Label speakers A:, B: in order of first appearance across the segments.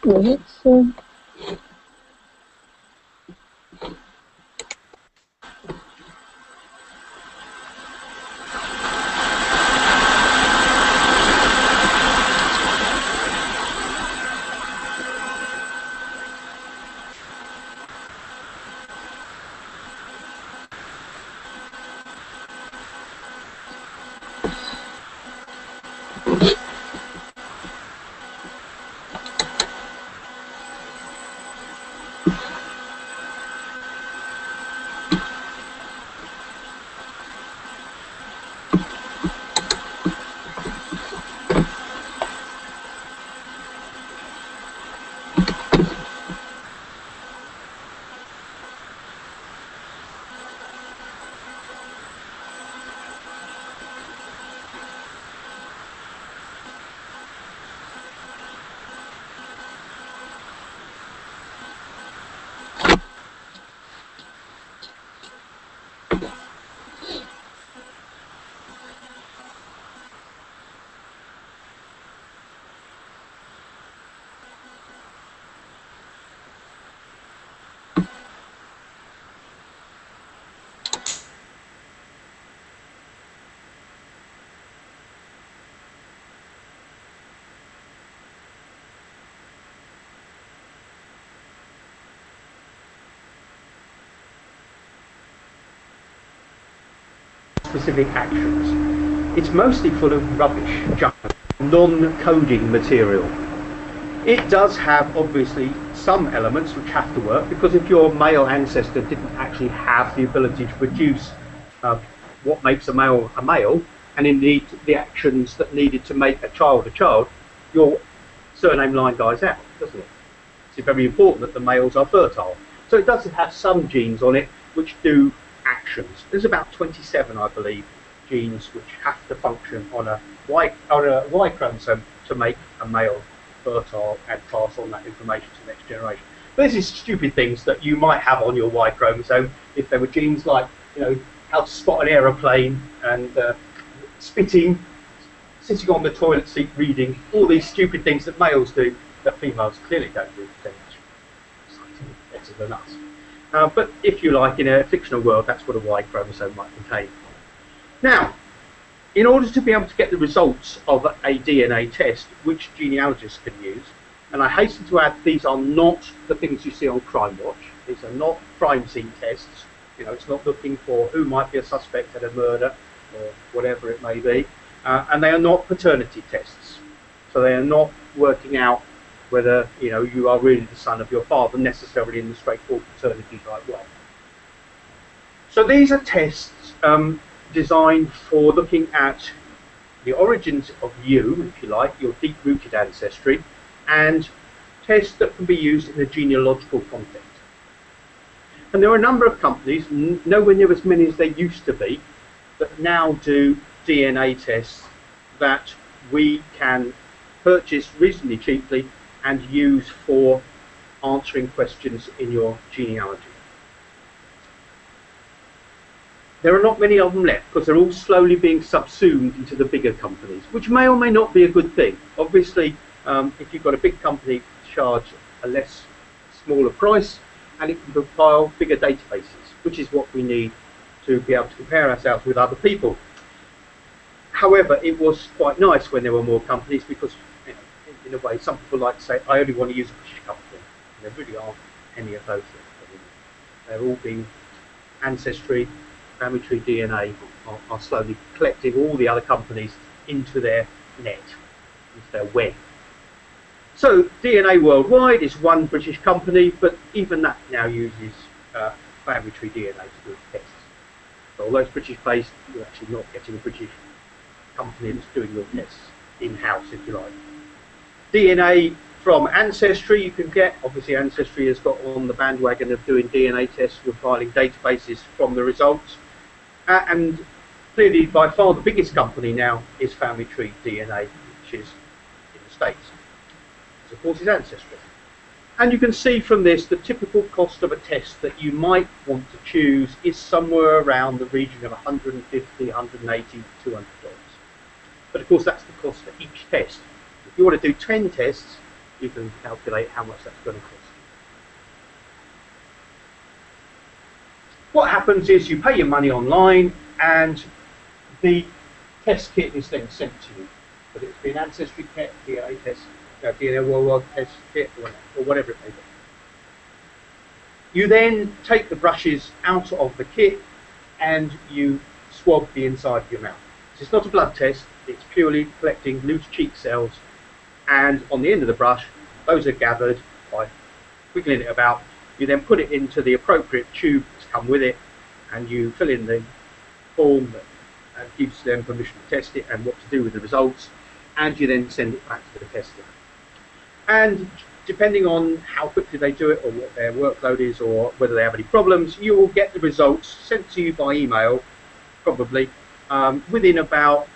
A: Yes.
B: specific actions. It's mostly full of rubbish, junk, non-coding material. It does have, obviously, some elements which have to work, because if your male ancestor didn't actually have the ability to produce what makes a male, and indeed the actions that needed to make a child, your surname line dies out, doesn't it? It's very important that the males are fertile. So it does have some genes on it which do actions. There's about 27, I believe, genes which have to function on a Y chromosome to make a male fertile and pass on that information to the next generation. But this is stupid things that you might have on your Y chromosome if there were genes like, how to spot an aeroplane and spitting, sitting on the toilet seat reading, all these stupid things that males do that females clearly don't do very much better than us. But if you like, in a fictional world, that's what a Y chromosome might contain. Now, in order to be able to get the results of a DNA test, which genealogists can use, and I hasten to add, these are not the things you see on Crime Watch. These are not crime scene tests. It's not looking for who might be a suspect at a murder or whatever it may be. And they are not paternity tests. So they are not working out whether you are really the son of your father necessarily in the straightforward paternity type way. So these are tests designed for looking at the origins of you, if you like, your deep-rooted ancestry, and tests that can be used in a genealogical context. And there are a number of companies, nowhere near as many as they used to be, that now do DNA tests that we can purchase reasonably cheaply and use for answering questions in your genealogy. There are not many of them left because they're all slowly being subsumed into the bigger companies, which may or may not be a good thing. Obviously, if you've got a big company charge a smaller price, and it can compile bigger databases, which is what we need to be able to compare ourselves with other people. However, it was quite nice when there were more companies because, in a way, some people like to say, I only want to use a British company. And there really aren't any of those. They're all being Ancestry, Family Tree DNA are slowly collecting all the other companies into their net, into their web. So DNA Worldwide is one British company, but even that now uses Family Tree DNA to do tests. So although it's British based, you're actually not getting a British company that's doing your tests in-house, if you like. DNA from Ancestry you can get. Obviously Ancestry has got on the bandwagon of doing DNA tests with filing databases from the results. And clearly by far the biggest company now is Family Tree DNA, which is in the States. Of course, is Ancestry. And you can see from this the typical cost of a test that you might want to choose is somewhere around the region of $150, $180, $200. But of course, that's the cost for each test. If you want to do 10 tests, you can calculate how much that's going to cost. What happens is you pay your money online and the test kit is then sent to you. But it's been Ancestry kit, DNA test, DNA Worldwide test kit, or whatever it may be. You then take the brushes out of the kit and you swab the inside of your mouth. So it's not a blood test, it's purely collecting loose cheek cells, and on the end of the brush, those are gathered by wiggling it about. You then put it into the appropriate tube that's come with it, and you fill in the form that gives them permission to test it and what to do with the results, and you then send it back to the tester. And depending on how quickly they do it or what their workload is or whether they have any problems, you will get the results sent to you by email, probably within about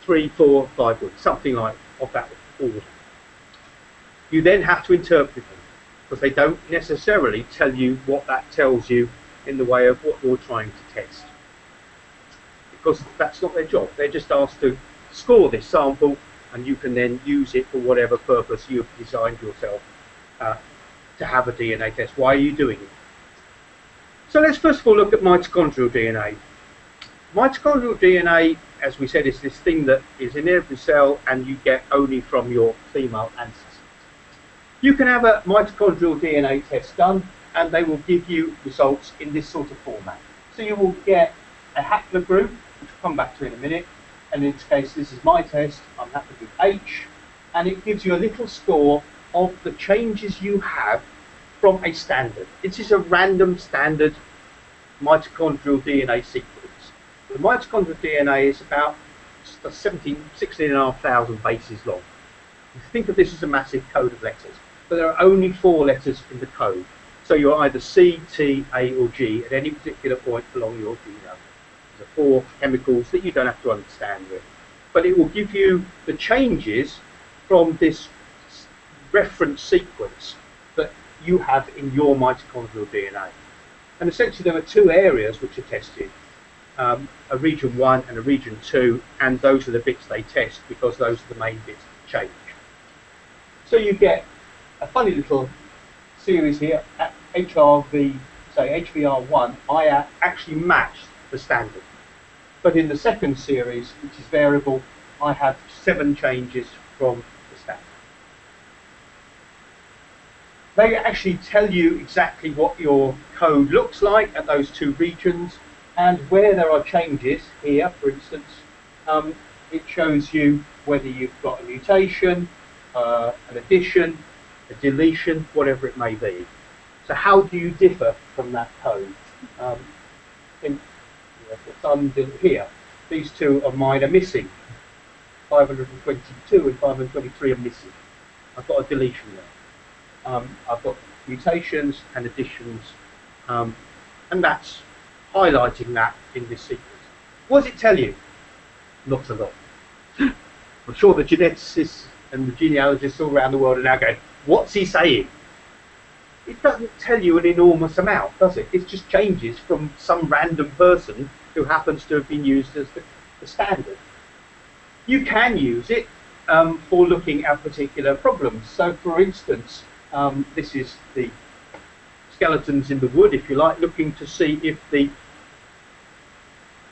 B: 3, 4, 5 weeks, something like of that order. You then have to interpret them because they don't necessarily tell you what that tells you in the way of what you're trying to test, because that's not their job. They're just asked to score this sample, and you can then use it for whatever purpose you've designed yourself to have a DNA test. Why are you doing it? So let's first of all look at mitochondrial DNA. Mitochondrial DNA, as we said, is this thing that is in every cell and you get only from your female ancestors. You can have a mitochondrial DNA test done and they will give you results in this sort of format. So you will get a haplogroup, come back to in a minute. And in this case, this is my test. I'm happy with H, and it gives you a little score of the changes you have from a standard. This is a random standard mitochondrial DNA sequence. The mitochondrial DNA is about 16,500 bases long. You think of this as a massive code of letters, but there are only 4 letters in the code. So you're either C, T, A, or G at any particular point along your genome. There are 4 chemicals that you don't have to understand really. But it will give you the changes from this reference sequence that you have in your mitochondrial DNA. And essentially there are 2 areas which are tested, a region 1 and a region 2, and those are the bits they test because those are the main bits that change. So you get a funny little series here at HRV, say HVR1, I actually matched the standard. But in the second series, which is variable, I have 7 changes from the standard. They actually tell you exactly what your code looks like at those 2 regions, and where there are changes here, for instance, it shows you whether you've got a mutation, an addition, a deletion, whatever it may be. So how do you differ from that code? Here, these 2 of mine are missing. 522 and 523 are missing. I've got a deletion there. I've got mutations and additions, and that's highlighting that in this sequence. What does it tell you? Not a lot. I'm sure the geneticists and the genealogists all around the world are now going, what's he saying? It doesn't tell you an enormous amount, does it? It just changes from some random person who happens to have been used as the standard. You can use it for looking at particular problems. So, for instance, this is the skeletons in the wood, if you like, looking to see if the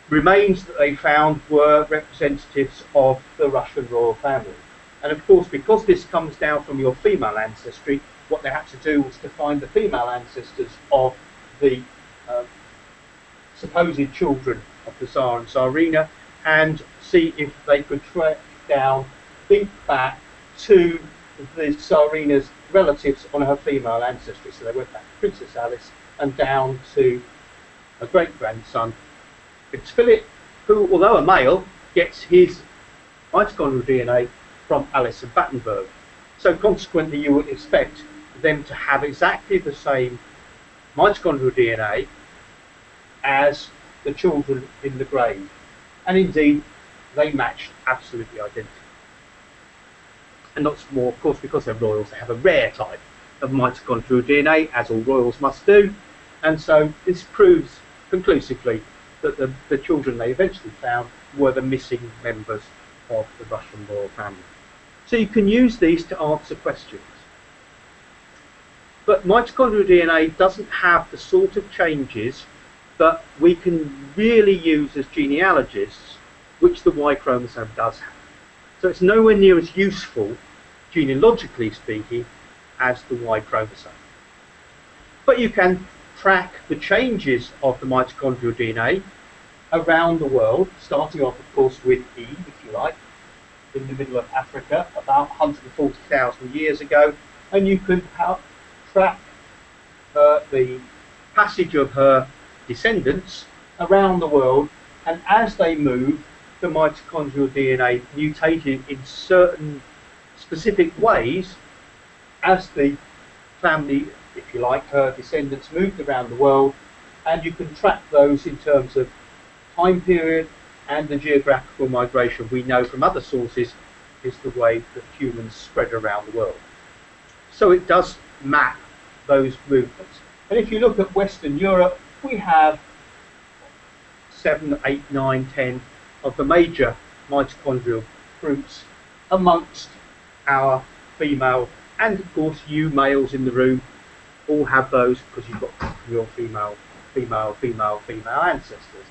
B: remains that they found were representatives of the Russian royal family. And of course, because this comes down from your female ancestry, what they had to do was to find the female ancestors of the supposed children of the Tsar and Tsarina and see if they could track down, think back to the Tsarina's relatives on her female ancestry. So they went back to Princess Alice and down to a great-grandson, Prince Philip, who, although a male, gets his mitochondrial DNA from Alice of Battenberg. So consequently, you would expect them to have exactly the same mitochondrial DNA as the children in the grave. And indeed, they matched absolutely identical. And lots more, of course, because they're royals, they have a rare type of mitochondrial DNA, as all royals must do. And so this proves conclusively that the children they eventually found were the missing members of the Russian royal family. So you can use these to answer questions. But mitochondrial DNA doesn't have the sort of changes that we can really use as genealogists, which the Y chromosome does have. So it's nowhere near as useful, genealogically speaking, as the Y chromosome. But you can track the changes of the mitochondrial DNA around the world, starting off, of course, with Eve, if you like, in the middle of Africa, about 140,000 years ago, and you can track the passage of her descendants around the world, and as they move, the mitochondrial DNA mutated in certain specific ways as the family, if you like, her descendants moved around the world, and you can track those in terms of time period and the geographical migration. We know from other sources is the way that humans spread around the world. So it does map those movements. And if you look at Western Europe, we have 7, 8, 9, 10 of the major mitochondrial groups amongst our female, and of course you males in the room all have those because you've got your female ancestors.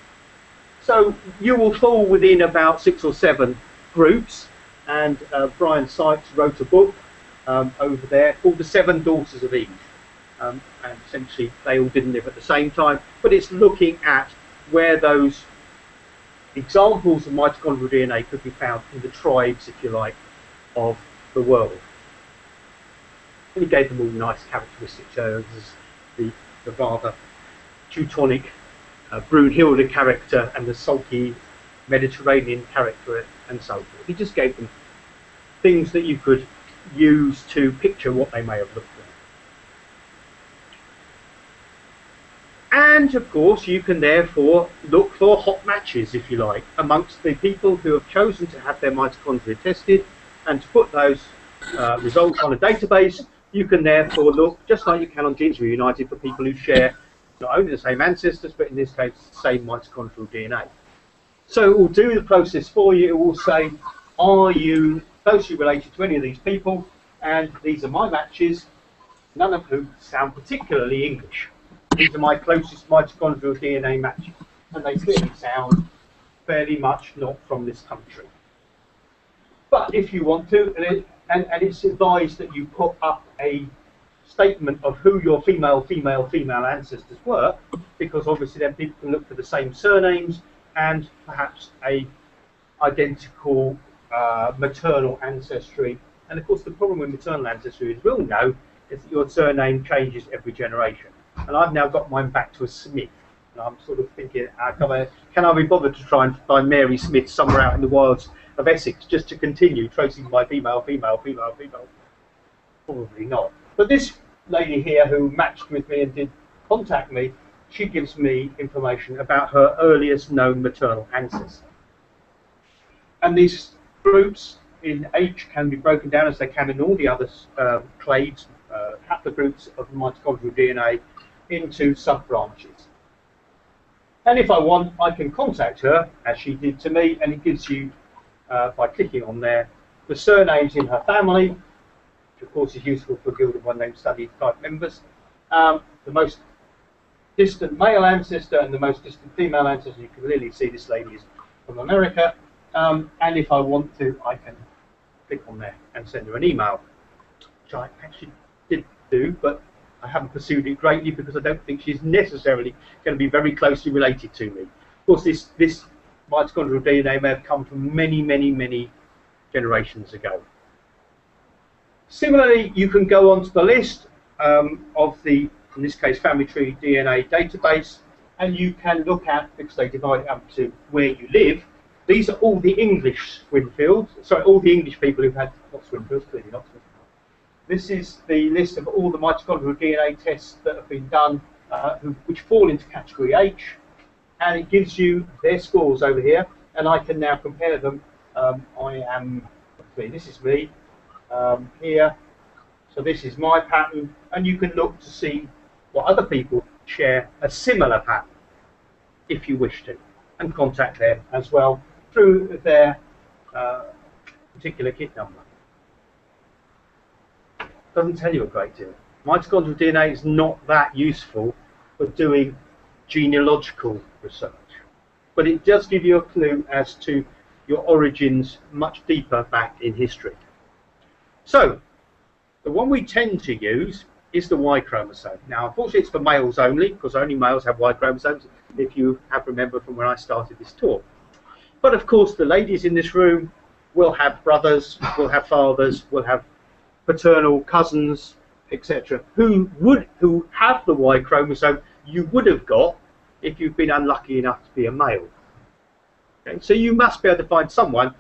B: So you will fall within about 6 or 7 groups, and Brian Sykes wrote a book over there called The 7 Daughters of Eve, and essentially they all didn't live at the same time, but it's looking at where those examples of mitochondrial DNA could be found in the tribes, if you like, of the world. And he gave them all nice characteristic terms, the rather Teutonic Brunhilde character and the sulky Mediterranean character and so forth. He just gave them things that you could use to picture what they may have looked like. And of course you can therefore look for hot matches, if you like, amongst the people who have chosen to have their mitochondria tested, and to put those results on a database. You can therefore look, just like you can on Genes Reunited, for people who share not only the same ancestors, but in this case, the same mitochondrial DNA. So it will do the process for you. It will say, are you closely related to any of these people? And these are my matches, none of whom sound particularly English. These are my closest mitochondrial DNA matches, and they clearly sound fairly much not from this country. But if you want to, and it's advised that you put up a statement of who your female ancestors were, because obviously then people can look for the same surnames and perhaps a identical maternal ancestry. And of course the problem with maternal ancestry, as we'll know, is that your surname changes every generation. And I've now got mine back to a Smith. And I'm sort of thinking, can I be bothered to try and find Mary Smith somewhere out in the wilds of Essex just to continue tracing my female? Probably not. But this lady here who matched with me and did contact me, she gives me information about her earliest known maternal ancestor. And these groups in H can be broken down, as they can in all the other clades, haplogroups of mitochondrial DNA, into sub-branches. And if I want, I can contact her, as she did to me, and it gives you, by clicking on there, the surnames in her family, which of course is useful for Guild of One Name Study type members, the most distant male ancestor and the most distant female ancestor. You can clearly see this lady is from America, and if I want to, I can click on there and send her an email, which I actually did do, but I haven't pursued it greatly because I don't think she's necessarily going to be very closely related to me. Of course, this mitochondrial DNA may have come from many generations ago. Similarly, you can go onto the list of the, in this case, family tree DNA database, and you can look at, because they divide it up to where you live. These are all the English Swinfields, sorry, all the English people who've had, not Swinfields, clearly not Swinfields. This is the list of all the mitochondrial DNA tests that have been done, which fall into category H, and it gives you their scores over here, and I can now compare them. This is me here, so this is my pattern, and you can look to see what other people share a similar pattern, if you wish to, and contact them as well through their particular kit number. Doesn't tell you a great deal. Mitochondrial DNA is not that useful for doing genealogical research, but it does give you a clue as to your origins much deeper back in history. So, the one we tend to use is the Y chromosome. Now, unfortunately, it's for males only, because only males have Y chromosomes, if you have remembered from when I started this talk. But of course, the ladies in this room will have brothers, will have fathers, will have paternal cousins, etc., who have the Y chromosome you would have got if you've been unlucky enough to be a male. Okay? So you must be able to find someone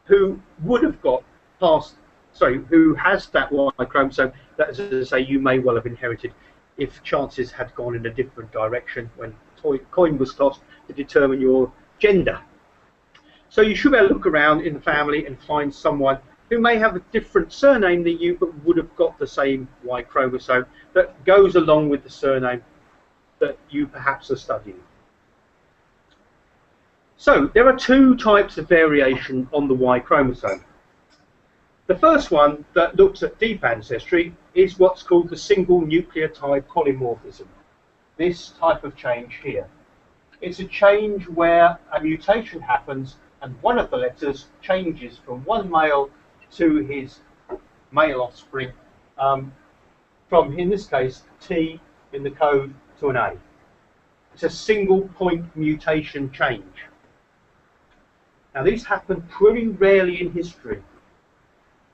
B: who would have got who has that Y chromosome that, as I say, you may well have inherited if chances had gone in a different direction when coin was tossed to determine your gender. So you should be able to look around in the family and find someone who may have a different surname than you, but would have got the same Y chromosome that goes along with the surname that you perhaps are studying. So there are two types of variation on the Y chromosome. The first one that looks at deep ancestry is what's called the single nucleotide polymorphism. This type of change here. It's a change where a mutation happens and one of the letters changes from one male to his male offspring, from, in this case, T in the code to an A. It's a single point mutation change. Now these happen pretty rarely in history.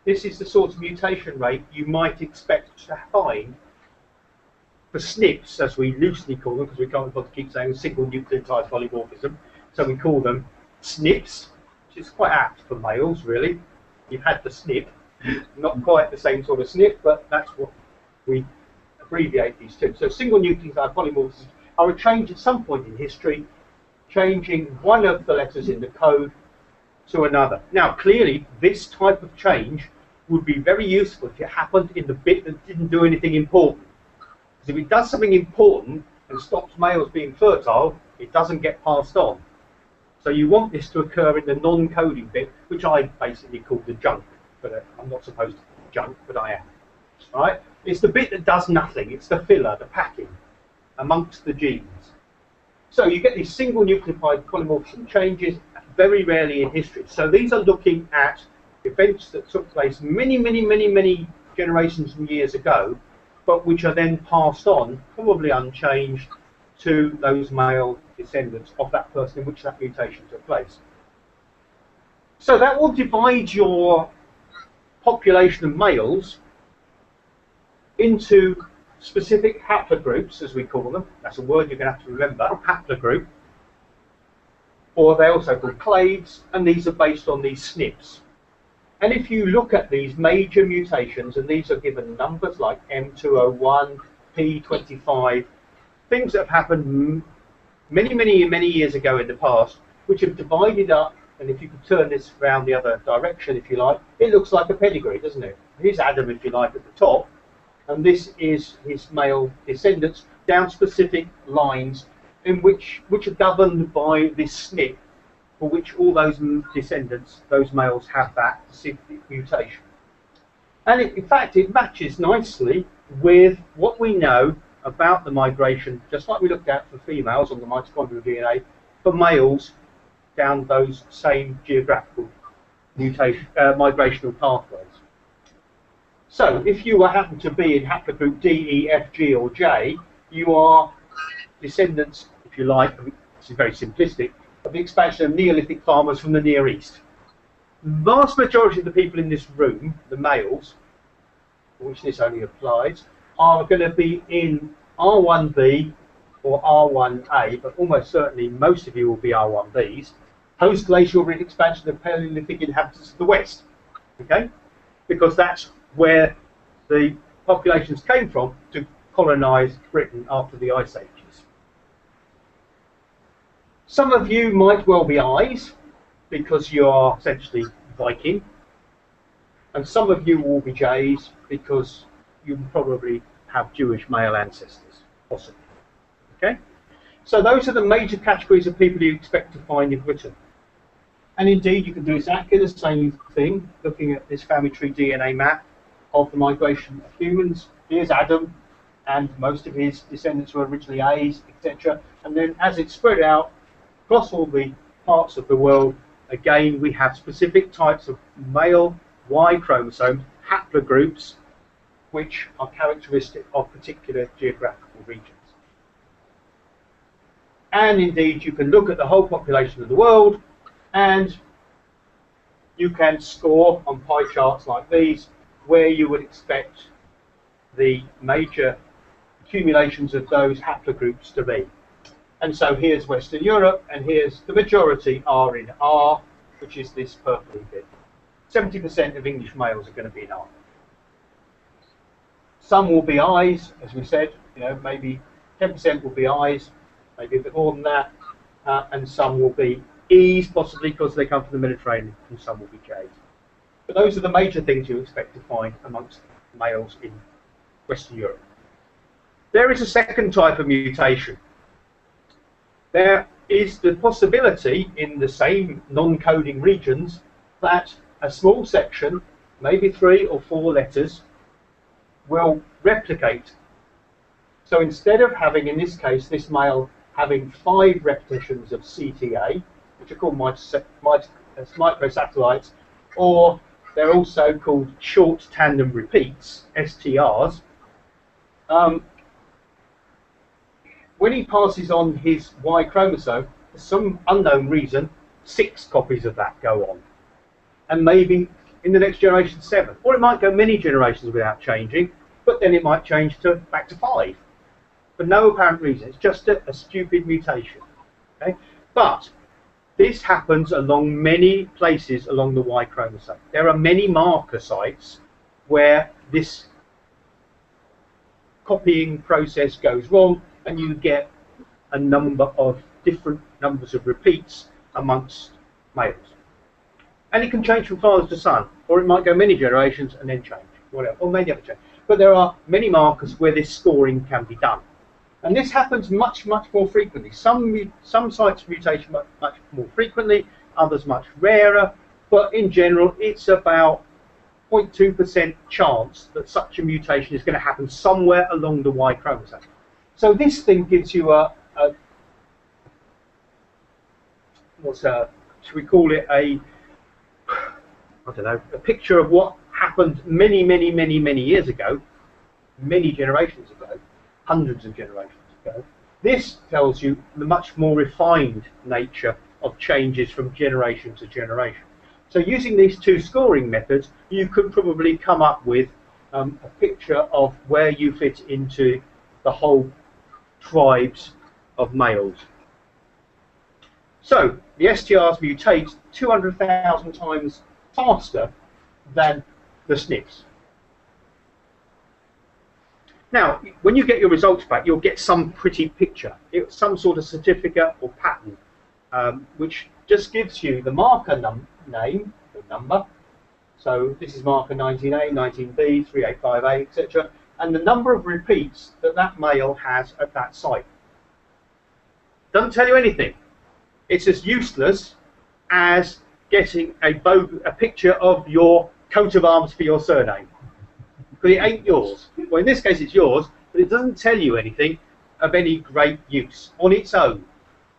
B: This is the sort of mutation rate you might expect to find for SNPs, as we loosely call them, because we can't bother to keep saying single nucleotide polymorphism, so we call them SNPs, which is quite apt for males, really. You've had the SNP, not quite the same sort of SNP, but that's what we abbreviate these to. So single nucleotide polymorphisms are a change at some point in history, changing one of the letters in the code to another. Now, clearly, this type of change would be very useful if it happened in the bit that didn't do anything important. Because if it does something important and stops males being fertile, it doesn't get passed on. So you want this to occur in the non-coding bit, which I basically call the junk. But I'm not supposed to call it junk, but I am. Right? It's the bit that does nothing. It's the filler, the packing amongst the genes. So you get these single nucleotide polymorphism changes very rarely in history. So these are looking at events that took place many generations and years ago, but which are then passed on, probably unchanged, to those male descendants of that person in which that mutation took place. So that will divide your population of males into specific haplogroups, as we call them. That's a word you're going to have to remember, haplogroup. Or they're also called clades, and these are based on these SNPs. And if you look at these major mutations, and these are given numbers like M201, P25, things that have happened many years ago in the past, which have divided up, and if you could turn this around the other direction, if you like, it looks like a pedigree, doesn't it? Here's Adam, if you like, at the top, and this is his male descendants down specific lines in which are governed by this SNP, for which all those descendants, those males, have that specific mutation. And in fact, it matches nicely with what we know about the migration, just like we looked at for females on the mitochondrial DNA, for males down those same geographical mutation, migrational pathways. So if you happen to be in haplogroup D, E, F, G, or J, you are descendants, if you like, this is very simplistic, of the expansion of Neolithic farmers from the Near East. The vast majority of the people in this room, the males, for which this only applies, are going to be in R1b or R1a, but almost certainly most of you will be R1bs, post-glacial expansion of Paleolithic inhabitants of the West, okay? Because that's where the populations came from to colonise Britain after the Ice Ages. Some of you might well be I's, because you are essentially Viking, and some of you will be J's, because you probably have Jewish male ancestors, possibly. Okay? So those are the major categories of people you expect to find in Britain. And indeed, you can do exactly the same thing, looking at this family tree DNA map of the migration of humans. Here's Adam, and most of his descendants were originally A's, etc. And then as it's spread out across all the parts of the world, again, we have specific types of male Y chromosomes, haplogroups, which are characteristic of particular geographical regions. And indeed, you can look at the whole population of the world, and you can score on pie charts like these where you would expect the major accumulations of those haplogroups to be. And so here's Western Europe, and here's the majority are in R, which is this purpley bit. 70% of English males are going to be in R. Some will be I's, as we said, you know, maybe 10% will be I's, maybe a bit more than that, and some will be E's, possibly because they come from the Mediterranean, and some will be J's. But those are the major things you expect to find amongst males in Western Europe. There is a second type of mutation. There is the possibility in the same non-coding regions that a small section, maybe 3 or 4 letters, will replicate. So instead of having, in this case, this male having 5 repetitions of CTA, which are called microsatellites, or they're also called short tandem repeats, STRs, when he passes on his Y chromosome, for some unknown reason, 6 copies of that go on, and maybe in the next generation 7, or it might go many generations without changing, but then it might change to back to 5 for no apparent reason. It's just a stupid mutation. Okay? But this happens along many places along the Y chromosome. There are many marker sites where this copying process goes wrong, and you get a number of different numbers of repeats amongst males. And it can change from father to son, or it might go many generations and then change, whatever, or maybe other change. But there are many markers where this scoring can be done. And this happens much, much more frequently. Some sites mutation much more frequently, others much rarer, but in general it's about 0.2% chance that such a mutation is going to happen somewhere along the Y chromosome. So this thing gives you should we call it I don't know, a picture of what happened many years ago, many generations ago, hundreds of generations ago. This tells you the much more refined nature of changes from generation to generation. So using these 2 scoring methods, you could probably come up with a picture of where you fit into the whole tribes of males. So the STRs mutate 200,000 times faster than the SNPs. Now, when you get your results back, you'll get some pretty picture. It's some sort of certificate or pattern, which just gives you the marker name, the number. So this is marker 19A, 19B, 385A, etc., and the number of repeats that that male has at that site. Doesn't tell you anything. It's as useless as getting a picture of your coat of arms for your surname, because it ain't yours. Well, in this case it's yours, but it doesn't tell you anything of any great use on its own.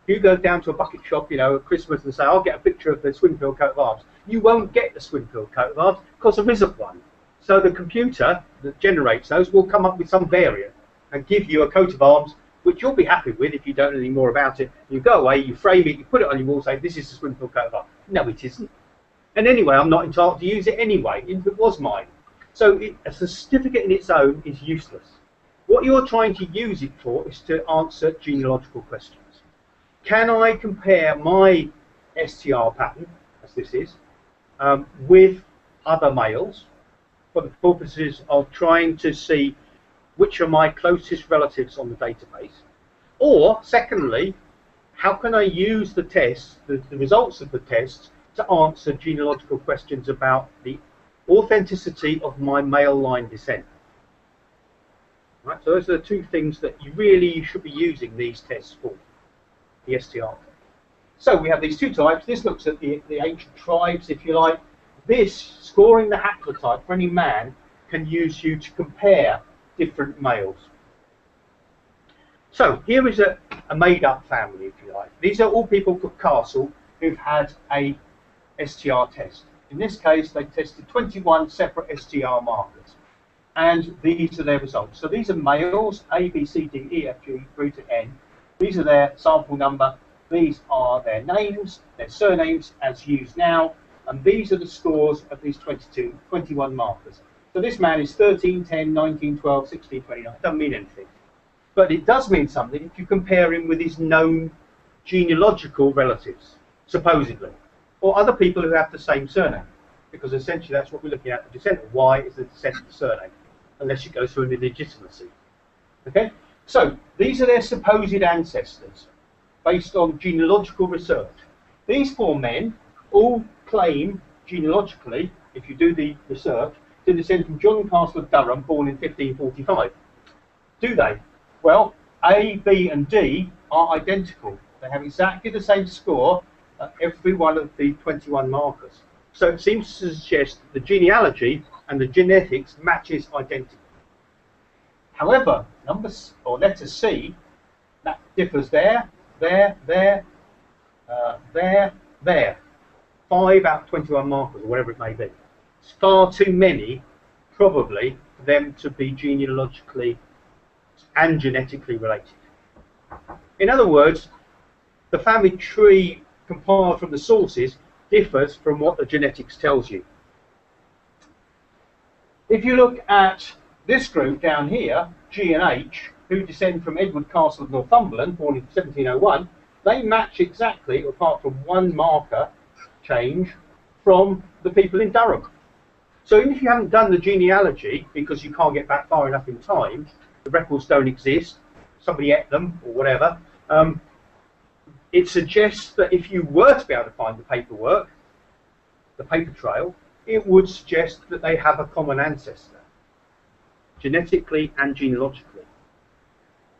B: If you go down to a bucket shop, you know, at Christmas and say, I'll get a picture of the Swinfield coat of arms, you won't get the Swinfield coat of arms because there isn't one. So the computer that generates those will come up with some variant and give you a coat of arms which you'll be happy with if you don't know any more about it. You go away, you frame it, you put it on your wall, say, this is the Swinfield coat of arms. No, it isn't. And anyway, I'm not entitled to use it anyway, if it was mine. So a certificate in its own is useless. What you're trying to use it for is to answer genealogical questions. Can I compare my STR pattern, as this is, with other males for the purposes of trying to see which are my closest relatives on the database? Or, secondly, how can I use the tests, the results of the tests, to answer genealogical questions about the authenticity of my male line descent? Right, so those are the 2 things that you really should be using these tests for, the STR. So we have these 2 types. This looks at the ancient tribes, if you like. This, scoring the haplotype for any man, can use you to compare different males. So here is a made-up family, if you like. These are all people from Castle who've had a STR test. In this case, they tested 21 separate STR markers, and these are their results. So these are males, A, B, C, D, E, F, G, through to N. These are their sample number. These are their names, their surnames as used now, and these are the scores of these 21 markers. So this man is 13, 10, 19, 12, 16, 29. It doesn't mean anything. But it does mean something if you compare him with his known genealogical relatives, supposedly, or other people who have the same surname, because essentially that's what we're looking at. The descent of Y is the descent of the surname, unless it goes through an illegitimacy. Okay? So these are their supposed ancestors, based on genealogical research. These 4 men all claim genealogically, if you do the research, to descend from John Castle of Durham, born in 1545. Do they? Well, A, B and D are identical. They have exactly the same score at every one of the 21 markers. So it seems to suggest that the genealogy and the genetics matches identically. However, letter C, that differs there. 5 out of 21 markers, or whatever it may be. It's far too many, probably, for them to be genealogically and genetically related. In other words, the family tree compiled from the sources differs from what the genetics tells you. If you look at this group down here, G and H, who descend from Edward Castle of Northumberland, born in 1701, they match exactly, apart from one marker change, from the people in Durham. So even if you haven't done the genealogy, because you can't get back far enough in time, the records don't exist, somebody ate them, or whatever, it suggests that if you were to be able to find the paperwork, the paper trail, it would suggest that they have a common ancestor, genetically and genealogically.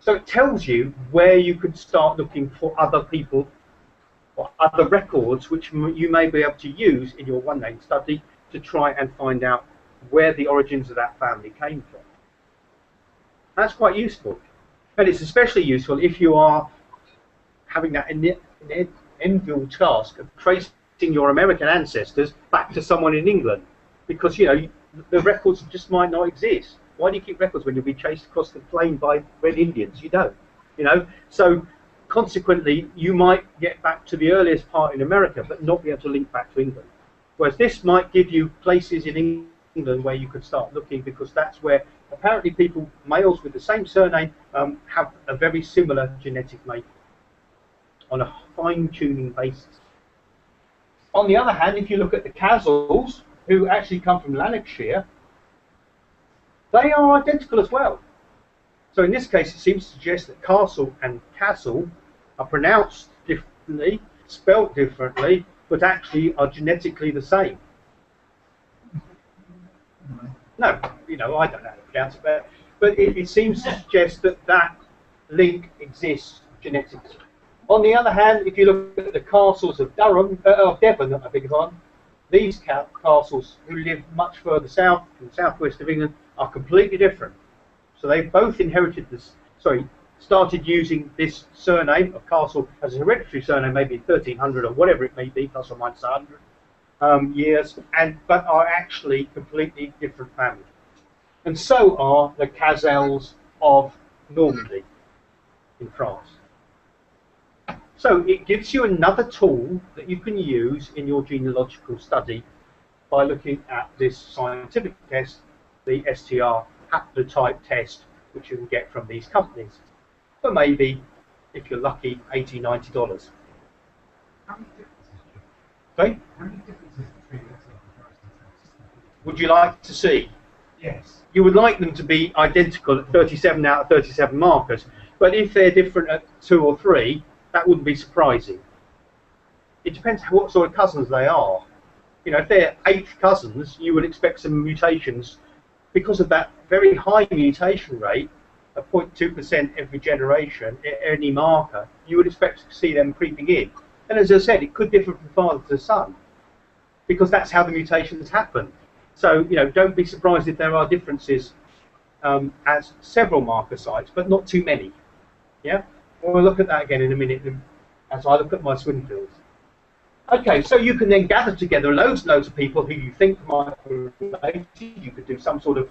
B: So it tells you where you could start looking for other people or other records which you may be able to use in your one name study to try and find out where the origins of that family came from. That's quite useful. And it's especially useful if you are having that enviable task of tracing your American ancestors back to someone in England, because you know the records just might not exist. Why do you keep records when you'll be chased across the plain by Red Indians? You don't, you know. So consequently, you might get back to the earliest part in America, but not be able to link back to England. Whereas this might give you places in England where you could start looking, because that's where apparently people, males with the same surname, have a very similar genetic makeup on a fine-tuning basis. On the other hand, if you look at the Castles, who actually come from Lanarkshire, they are identical as well. So in this case, it seems to suggest that Castle and Castle are pronounced differently, spelt differently, but actually are genetically the same. No, you know, I don't know how to pronounce it, but it seems to suggest that that link exists genetically. On the other hand, if you look at the castles of Durham, of Devon, I beg your pardon, these castles who live much further south, in the southwest of England, are completely different. So they both inherited this, started using this surname of Castle as a hereditary surname, maybe 1300 or whatever it may be, plus or minus 100 years, but are actually completely different families. And so are the Cazelles of Normandy in France. So it gives you another tool that you can use in your genealogical study by looking at this scientific test, the STR haplotype test, which you can get from these companies for maybe, if you're lucky, $80, $90.
C: How many differences?
B: Okay?
C: How many differences between this and the comparison tests?
B: Would you like to see?
C: Yes.
B: You would like them to be identical at 37 out of 37 markers, but if they're different at 2 or 3, that wouldn't be surprising. It depends what sort of cousins they are. You know, if they're 8th cousins, you would expect some mutations because of that very high mutation rate of 0.2% every generation, any marker. You would expect to see them creeping in. And as I said, it could differ from father to son because that's how the mutations happen. So, you know, don't be surprised if there are differences at several marker sites, but not too many. Yeah? We'll look at that again in a minute as I look at my Swinfields. Okay, so you can then gather together loads and loads of people who you think might be related. You could do some sort of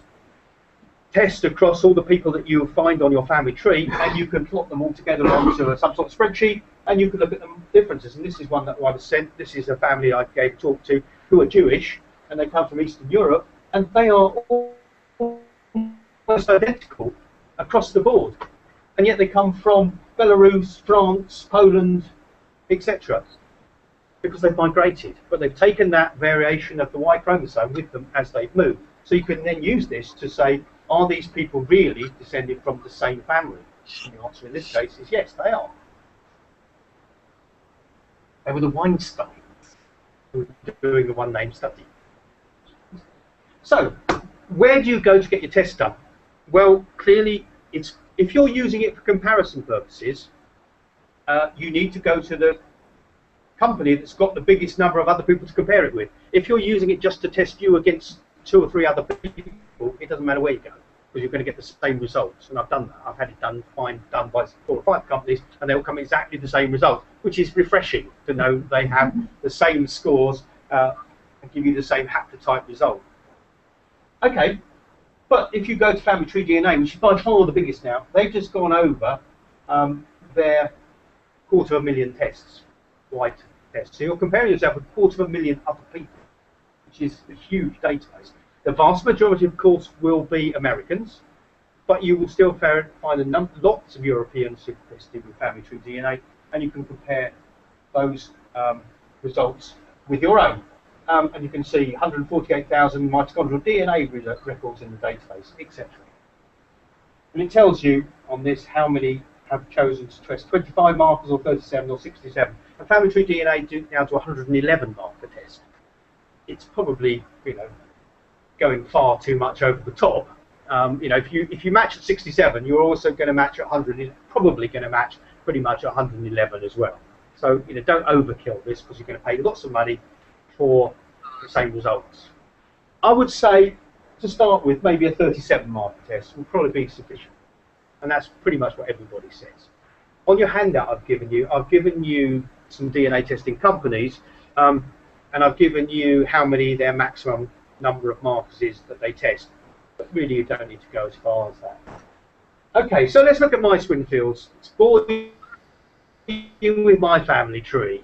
B: test across all the people that you find on your family tree, and you can plot them all together onto some sort of spreadsheet, and you can look at the differences. And this is one that I was sent. This is a family I gave a talk to who are Jewish, and they come from Eastern Europe, and they are all almost identical across the board. And yet they come from Belarus, France, Poland, etc. because they've migrated, but they've taken that variation of the Y chromosome with them as they've moved. So you can then use this to say, are these people really descended from the same family? And the answer in this case is yes, they are. They were the Weinsteins who were doing the one-name study. So, where do you go to get your test done? Well, clearly, if you're using it for comparison purposes, you need to go to the company that's got the biggest number of other people to compare it with. If you're using it just to test you against 2 or 3 other people, it doesn't matter where you go, because you're going to get the same results. And I've done that. I've had it done by 4 or 5 companies, and they all come exactly the same result, which is refreshing to know they have the same scores and give you the same haplotype result. Okay, but if you go to Family Tree DNA, which is by far the biggest now, they've just gone over their 250,000 tests, white test. So you're comparing yourself with 250,000 other people, which is a huge database. The vast majority, of course, will be Americans, but you will still find lots of Europeans who've tested with family tree DNA, and you can compare those results with your own. And you can see 148,000 mitochondrial DNA records in the database, etc. And it tells you on this how many have chosen to test 25 markers or 37 or 67. And family tree DNA down to 111 marker test. It's probably, going far too much over the top. If you match at 67, you're also going to match at 100. Probably going to match pretty much at 111 as well. So don't overkill this, because you're going to pay lots of money for the same results. I would say, to start with, maybe a 37 marker test will probably be sufficient, and that's pretty much what everybody says. On your handout I've given you some DNA testing companies, and I've given you how many their maximum number of markers is that they test, but really you don't need to go as far as that. Okay, so let's look at my Swinfields. It's boring with my family tree,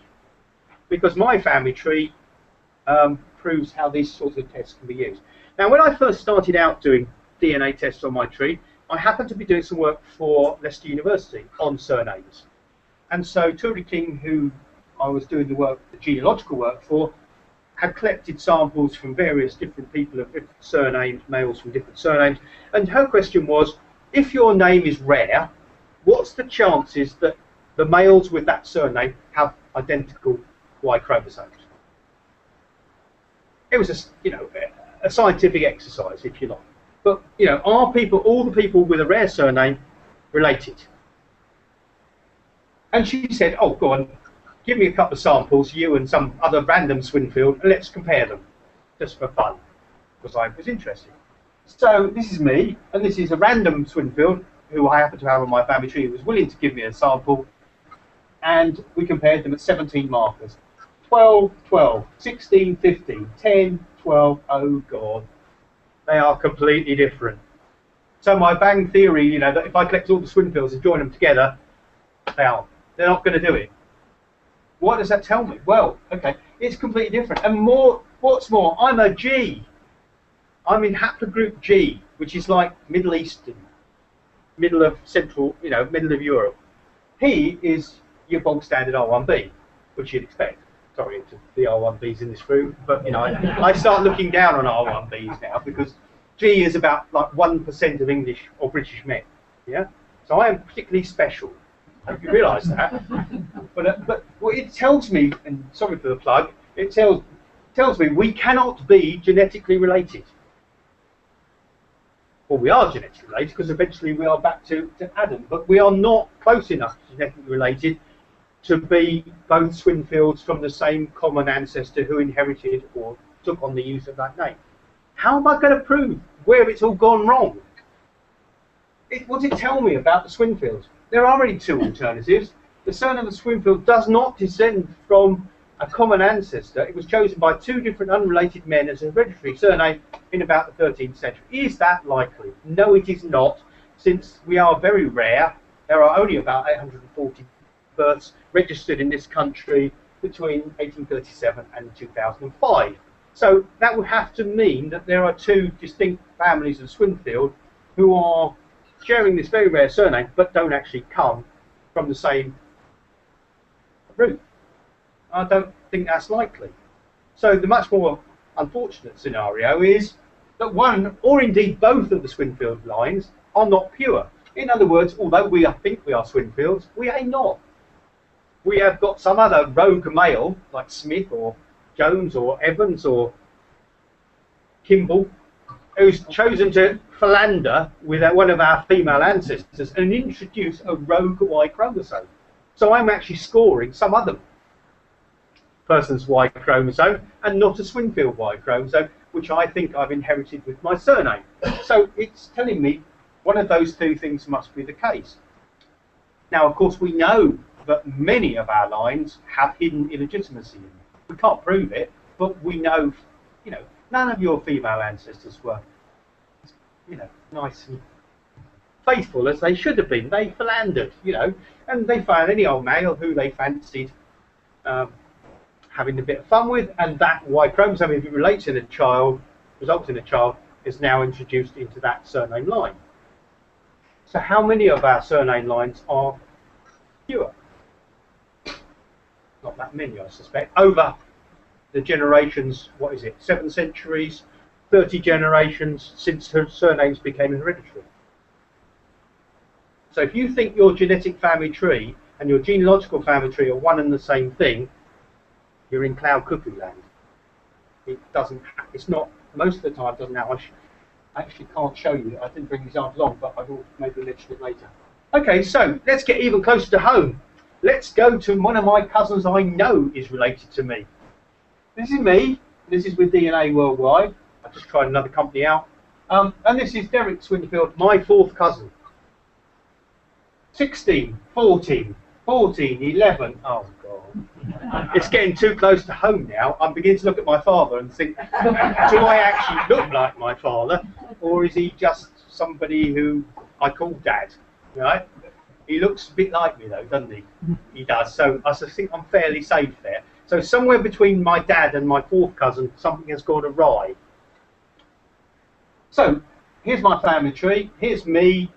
B: because my family tree proves how these sorts of tests can be used. Now, when I first started out doing DNA tests on my tree, I happened to be doing some work for Leicester University on surnames. And so Turi King, who I was doing the genealogical work for, had collected samples from various different people of different surnames, males from different surnames, and her question was, if your name is rare, what's the chances that the males with that surname have identical Y chromosomes? It was a scientific exercise, if you like. But are all the people with a rare surname related? And she said, oh, go on, give me a couple of samples, you and some other random Swinfield, and let's compare them, just for fun, because I was interested. So this is me, and this is a random Swinfield who I happen to have on my family tree, who was willing to give me a sample, and we compared them at 17 markers. 12, 12, 16, 15, 10, 12, oh God. They are completely different. So my bang theory, that if I collect all the Swinfields and join them together, they're not going to do it. What does that tell me? Well, okay, it's completely different. And what's more, I'm a G. I'm in haplogroup G, which is like Middle Eastern, middle of Central, middle of Europe. He is your bog standard R1b, which you'd expect. Sorry to the R1bs in this room, but I start looking down on R1bs now, because G is about like 1% of English or British men. Yeah, so I am particularly special. I hope you realise that. But what it tells me, and sorry for the plug, it tells me we cannot be genetically related. Well, we are genetically related, because eventually we are back to Adam, but we are not close enough genetically related to be both Swinfields from the same common ancestor who inherited or took on the use of that name. How am I going to prove where it's all gone wrong? What does it tell me about the Swinfields? There are only two alternatives. The surname of Swinfield does not descend from a common ancestor. It was chosen by two different unrelated men as a hereditary surname in about the 13th century. Is that likely? No, it is not, since we are very rare. There are only about 840 births registered in this country between 1837 and 2005. So that would have to mean that there are two distinct families of Swinfield who are sharing this very rare surname but don't actually come from the same root. I don't think that's likely. So the much more unfortunate scenario is that one, or indeed both of the Swinfield lines are not pure. In other words, although we think we are Swinfields, we are not. We have got some other rogue male, like Smith or Jones or Evans or Kimball, who's chosen to philander with one of our female ancestors and introduce a rogue Y chromosome. So I'm actually scoring some other person's Y chromosome and not a Swinfield Y chromosome, which I think I've inherited with my surname. So it's telling me one of those two things must be the case. Now, of course, we know that many of our lines have hidden illegitimacy in them. We can't prove it, but we know, none of your female ancestors were, nice and faithful as they should have been. They philandered, and they found any old male who they fancied having a bit of fun with, and that Y chromosome, if it relates in a child, results in a child, is now introduced into that surname line. So how many of our surname lines are pure? Not that many, I suspect. Over the generations, what is it, 7 centuries, 30 generations since her surnames became hereditary. So if you think your genetic family tree and your genealogical family tree are one and the same thing, you're in cloud cuckoo land. It doesn't, it's not, most of the time it doesn't have. I actually can't show you. I didn't bring examples along, but I will maybe mention it later. Okay, so let's get even closer to home. Let's go to one of my cousins I know is related to me. This is me. This is with DNA Worldwide. I just tried another company out. And this is Derek Swinfield, my 4th cousin. 16, 14, 14, 11. Oh, God. It's getting too close to home now. I'm beginning to look at my father and think, do I actually look like my father? Or is he just somebody who I call Dad? Right? He looks a bit like me, though, doesn't he? He does. So I think I'm fairly safe there. So somewhere between my dad and my 4th cousin, something has gone awry. So here's my family tree. Here's me.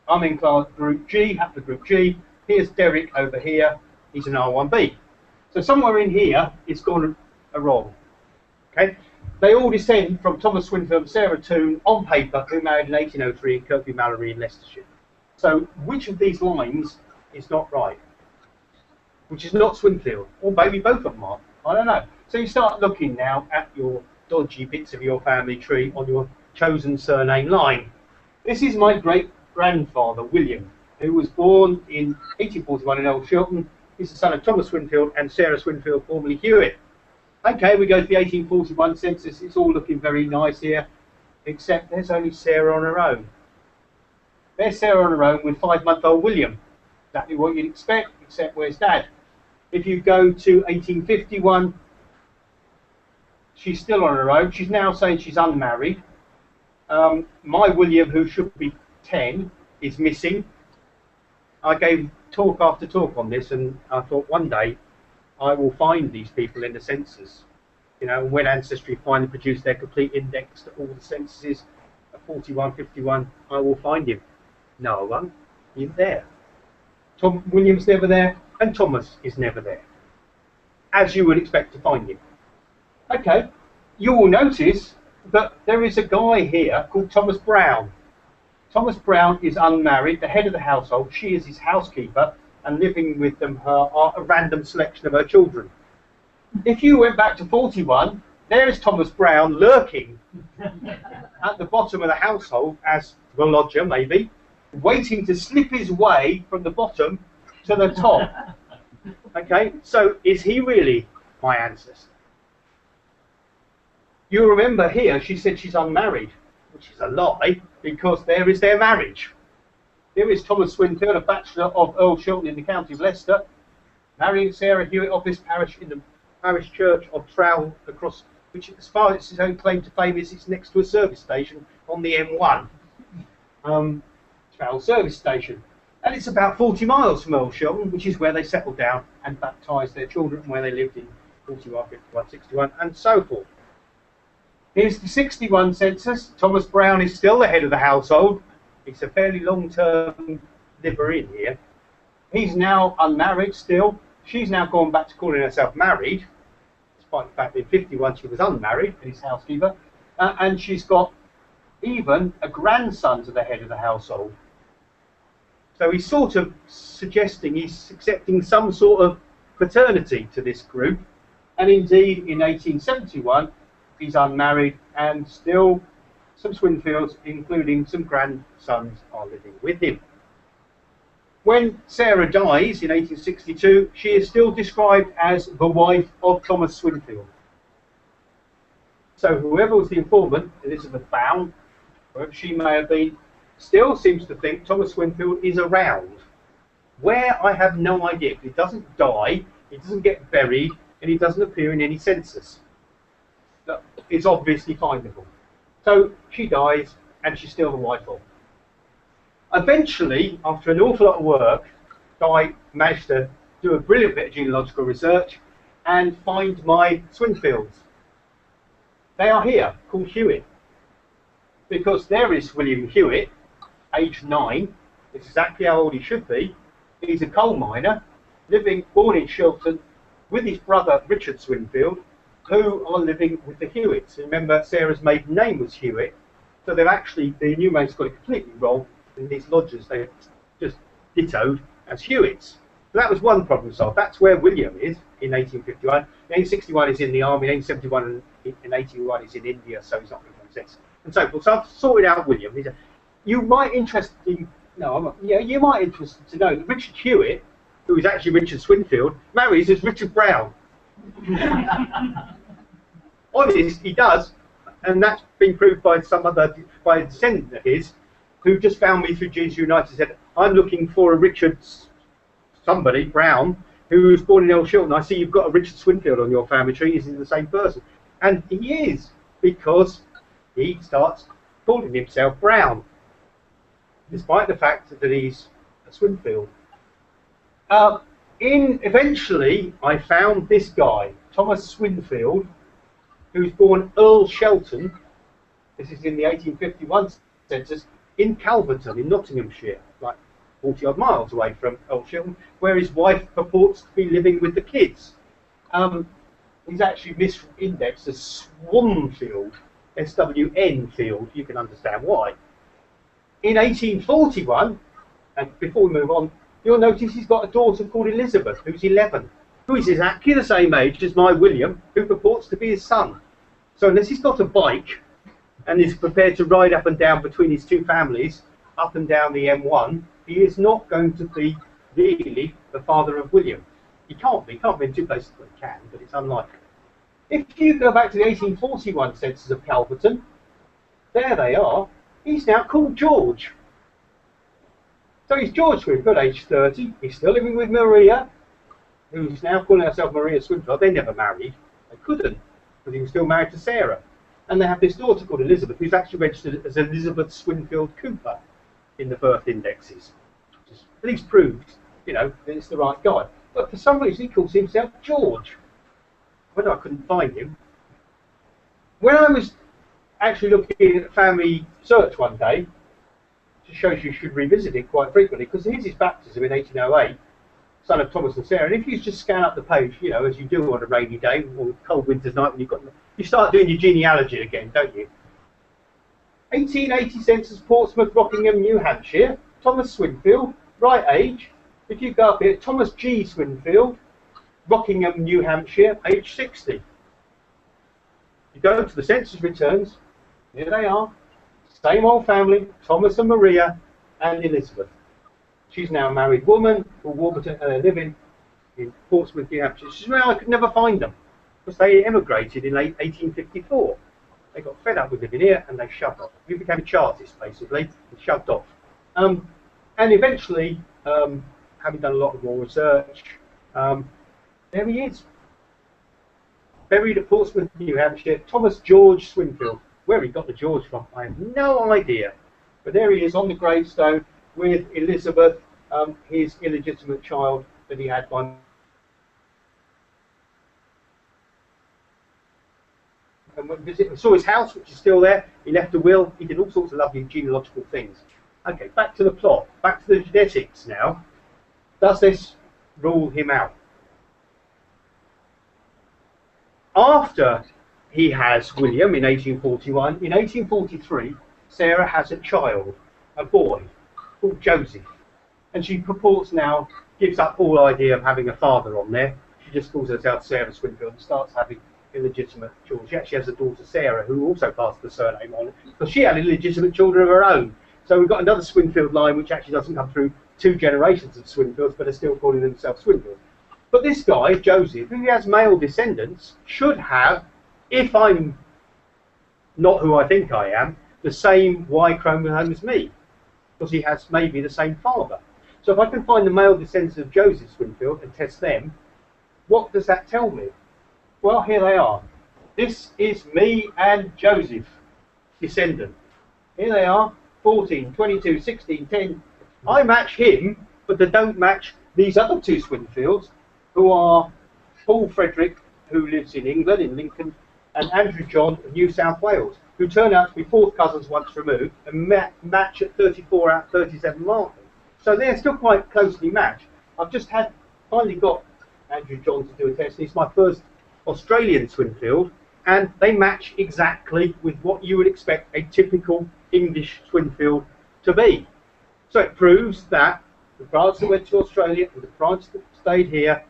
B: I'm in class group G, haplogroup G. Here's Derek over here. He's an R1B. So somewhere in here, it's gone wrong. Okay. They all descend from Thomas Swinfield and Sarah Toone on paper, who married in 1803 in Kirkby Mallory in Leicestershire. So which of these lines is not right? Which is not Swinfield? Or maybe both of them are. I don't know. So you start looking now at your dodgy bits of your family tree on your chosen surname line. This is my great-grandfather, William, who was born in 1841 in Old Shilton. He's the son of Thomas Swinfield and Sarah Swinfield, formerly Hewitt. Okay, we go to the 1841 census. It's all looking very nice here, except there's only Sarah on her own. There's Sarah on her own with 5-month-old William. Exactly what you'd expect, except where's Dad? If you go to 1851, she's still on her own. She's now saying she's unmarried. My William, who should be 10, is missing. I gave talk after talk on this, and I thought one day I will find these people in the census. You know, when Ancestry finally produce their complete index to all the censuses at 41, 51, I will find him. No one is there. Tom William's never there, and Thomas is never there, as you would expect to find him. Okay, you will notice that there is a guy here called Thomas Brown. Thomas Brown is unmarried, the head of the household. She is his housekeeper, and living with them are a random selection of her children. If you went back to 41, there is Thomas Brown lurking at the bottom of the household as the lodger, maybe, waiting to slip his way from the bottom to the top. Okay, so is he really my ancestor? You remember here she said she's unmarried, which is a lie, because there is their marriage. Here is Thomas Swinfield, a bachelor of Earl Shilton in the county of Leicester, marrying Sarah Hewitt of this parish in the parish church of Trowell, across which, as far as his own claim to fame is, it's next to a service station on the M1. Trowell service station. And it's about 40 miles from Earl Shilton, which is where they settled down and baptised their children, where they lived in 41, 51, 61, and so forth. Here's the 61 census. Thomas Brown is still the head of the household. It's a fairly long-term liver in here. He's now unmarried still. She's now gone back to calling herself married, despite the fact that in 51 she was unmarried, his housekeeper. And she's got even a grandson to the head of the household. So he's sort of suggesting he's accepting some sort of paternity to this group. And indeed, in 1871, he's unmarried, and still some Swinfields, including some grandsons, are living with him. When Sarah dies in 1862, she is still described as the wife of Thomas Swinfield. So whoever was the informant, Elizabeth Bound, whoever she may have been, still seems to think Thomas Swinfield is around. Where, I have no idea. He doesn't die, he doesn't get buried, and he doesn't appear in any census. That is obviously findable. So she dies, and she's still the wife of. Eventually, after an awful lot of work, Guy managed to do a brilliant bit of genealogical research and find my Swinfields. They are here, called Hewitt, because there is William Hewitt, aged 9. It's exactly how old he should be. He's a coal miner, born in Shilton, with his brother Richard Swinfield, who are living with the Hewitts. Remember, Sarah's maiden name was Hewitt, so they've actually, the numerators got it completely wrong in these lodgers. They've just dittoed as Hewitts. So that was one problem solved. That's where William is in 1851. 1861 is in the army, 1871 and 81 is in India, so he's not going to exist, and so forth. So I've sorted out William. You might interested to know that Richard Hewitt, who is actually Richard Swinfield, marries as Richard Brown. Honest, he does, and that's been proved by by a descendant of his, who just found me through Genes United, said, I'm looking for a Richard somebody, Brown, who was born in El Shilton. I see you've got a Richard Swinfield on your family tree. Is he the same person? And he is, because he starts calling himself Brown, despite the fact that he's a Swinfield. Eventually, I found this guy, Thomas Swinfield, who's born Earl Shelton. This is in the 1851 census, in Calverton, in Nottinghamshire, like 40 odd miles away from Earl Shelton, where his wife purports to be living with the kids. He's actually misindexed as Swanfield, S-W-N field. You can understand why. In 1841, and before we move on, you'll notice he's got a daughter called Elizabeth, who's 11, who is exactly the same age as my William, who purports to be his son. So unless he's got a bike and is prepared to ride up and down between his two families, up and down the M1, he is not going to be really the father of William. He can't be in two places where he can, but it's unlikely. If you go back to the 1841 census of Calverton, there they are. He's now called George. So he's George Swinfield, age 30. He's still living with Maria, who's now calling herself Maria Swinfield. They never married. They couldn't, because he was still married to Sarah. And they have this daughter called Elizabeth, who's actually registered as Elizabeth Swinfield Cooper in the birth indexes. Which at least proves, that it's the right guy. But for some reason, he calls himself George. Whether I couldn't find him. When I was actually looking at family search one day, just shows you should revisit it quite frequently, because here's his baptism in 1808, son of Thomas and Sarah. And if you just scan up the page, as you do on a rainy day or cold winter's night, when you start doing your genealogy again, don't you? 1880 census, Portsmouth, Rockingham, New Hampshire. Thomas Swinfield, right age. If you go up here, Thomas G. Swinfield, Rockingham, New Hampshire, age 60. You go to the census returns, here they are. Same old family, Thomas and Maria and Elizabeth. She's now a married woman from Warburton, and they're living in Portsmouth, New Hampshire. She says, well, I could never find them, because they emigrated in 1854. They got fed up with living here, and they shoved off. We became Chartists, basically, and shoved off. And eventually, having done a lot more research, there he is. Buried at Portsmouth, New Hampshire, Thomas George Swinfield. Where he got the George from, I have no idea. But there he is on the gravestone with Elizabeth, his illegitimate child that he had by. And went visit and saw his house, which is still there. He left a will. He did all sorts of lovely genealogical things. Okay, back to the plot. Back to the genetics now. Does this rule him out? After he has William in 1841, in 1843, Sarah has a child, a boy, called Joseph. And she purports now, gives up all idea of having a father on there. She just calls herself Sarah Swinfield and starts having illegitimate children. She actually has a daughter, Sarah, who also passed the surname on, because she had illegitimate children of her own. So we've got another Swinfield line, which actually doesn't come through two generations of Swinfields, but are still calling themselves Swinfield. But this guy, Joseph, if he has male descendants, should have, if I'm not who I think I am, the same Y chromosome as me, because he has maybe the same father. So if I can find the male descendants of Joseph Swinfield and test them, what does that tell me? Well, here they are. This is me and Joseph, descendant. Here they are, 14, 22, 16, 10. I match him, but they don't match these other two Swinfields, who are Paul Frederick, who lives in England, in Lincoln, and Andrew John of New South Wales, who turn out to be fourth cousins once removed and match at 34 out of 37 markers. So they're still quite closely matched. I've just finally got Andrew John to do a test. He's my first Australian Swinfield, and they match exactly with what you would expect a typical English Swinfield to be. So it proves that the plants that went to Australia and the plants that stayed here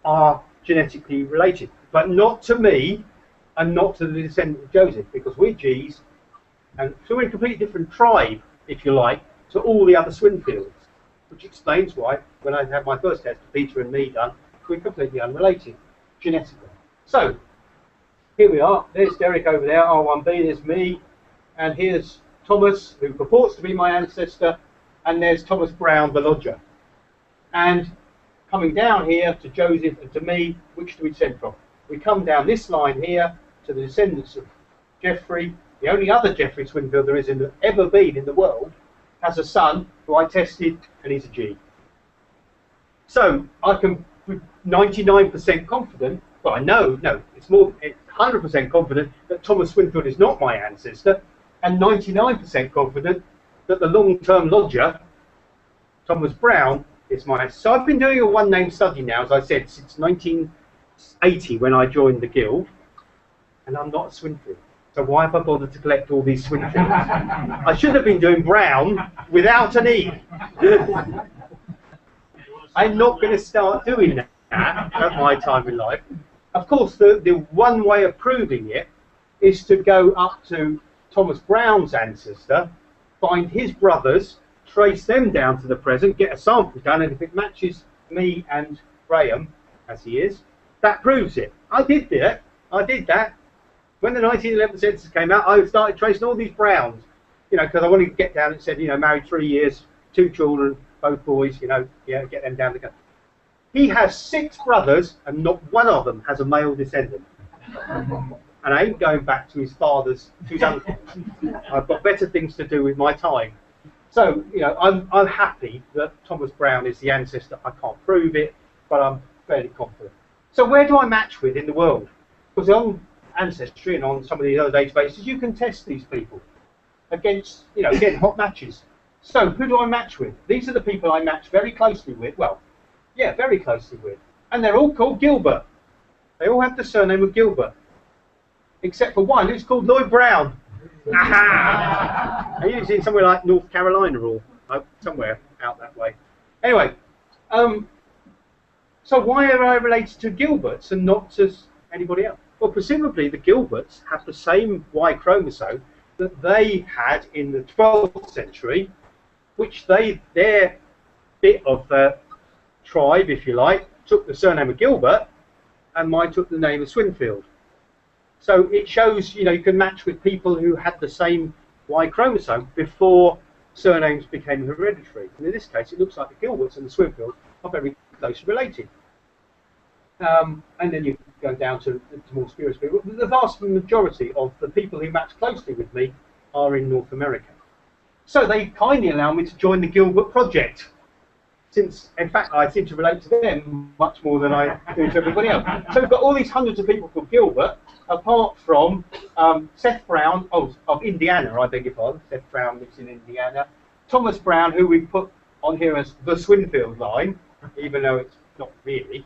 B: are genetically related, but not to me and not to the descendant of Joseph, because we're G's, and so we're a completely different tribe, if you like, to all the other Swinfields, which explains why, when I had my first test, Peter and me done, we're completely unrelated, genetically. So, here we are, there's Derek over there, R1B, there's me, and here's Thomas, who purports to be my ancestor, and there's Thomas Brown, the lodger. And coming down here to Joseph and to me, which do we descend from? We come down this line here to the descendants of Geoffrey. The only other Geoffrey Swinfield there is ever been in the world has a son who I tested, and he's a G. So I can, with 99% confident, well, I know, no, it's 100% confident that Thomas Swinfield is not my ancestor, and 99% confident that the long-term lodger, Thomas Brown, is my ancestor. So I've been doing a one-name study now, as I said, since 1980 when I joined the guild, and I'm not a Swinfield. So why have I bothered to collect all these Swinfields? I should have been doing Brown without an E. I'm not going to start doing that at my time in life. Of course, the one way of proving it is to go up to Thomas Brown's ancestor, find his brothers, trace them down to the present, get a sample done, and if it matches me and Graham, as he is, that proves it. I did that. I did that. When the 1911 census came out, I started tracing all these Browns, you know, because I wanted to get down and said, you know, married 3 years, 2 children, both boys, you know, yeah, get them down the go. He has 6 brothers, and not one of them has a male descendant. And I ain't going back to his father's, to his uncles. I've got better things to do with my time. So, you know, I'm happy that Thomas Brown is the ancestor. I can't prove it, but I'm fairly confident. So where do I match with in the world? Because on Ancestry and on some of these other databases, you can test these people against, you know, getting hot matches. So who do I match with? These are the people I match very closely with. Well, yeah, very closely with. And they're all called Gilbert. They all have the surname of Gilbert. Except for one who's called Lloyd Brown. Aha! He's in somewhere like North Carolina or somewhere out that way. Anyway, so why are I related to Gilberts and not to anybody else? Well, presumably the Gilberts have the same Y chromosome that they had in the 12th century, which their bit of the tribe, if you like, took the surname of Gilbert, and mine took the name of Swinfield. So it shows, you know, you can match with people who had the same Y chromosome before surnames became hereditary. And in this case, it looks like the Gilberts and the Swinfield are very closely related. And then you go down to more spurious people. The vast majority of the people who match closely with me are in North America. So they kindly allow me to join the Gilbert Project, since, in fact, I seem to relate to them much more than I do to everybody else. So we've got all these hundreds of people called Gilbert, apart from Seth Brown, of Indiana, I beg your pardon. Seth Brown lives in Indiana. Thomas Brown, who we put on here as the Swinfield line, even though it's not really.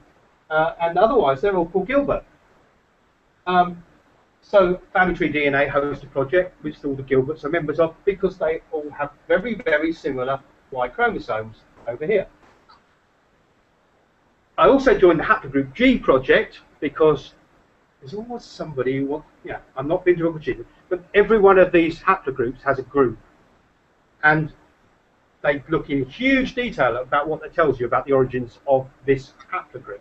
B: And otherwise, they're all called Gilbert. So Family Tree DNA hosts a project which all the Gilberts are members of, because they all have very, very similar Y chromosomes over here. I also joined the haplogroup G project because there's always somebody who wants, yeah, I'm not being derogatory, but every one of these haplogroups has a group. And they look in huge detail about what that tells you about the origins of this haplogroup.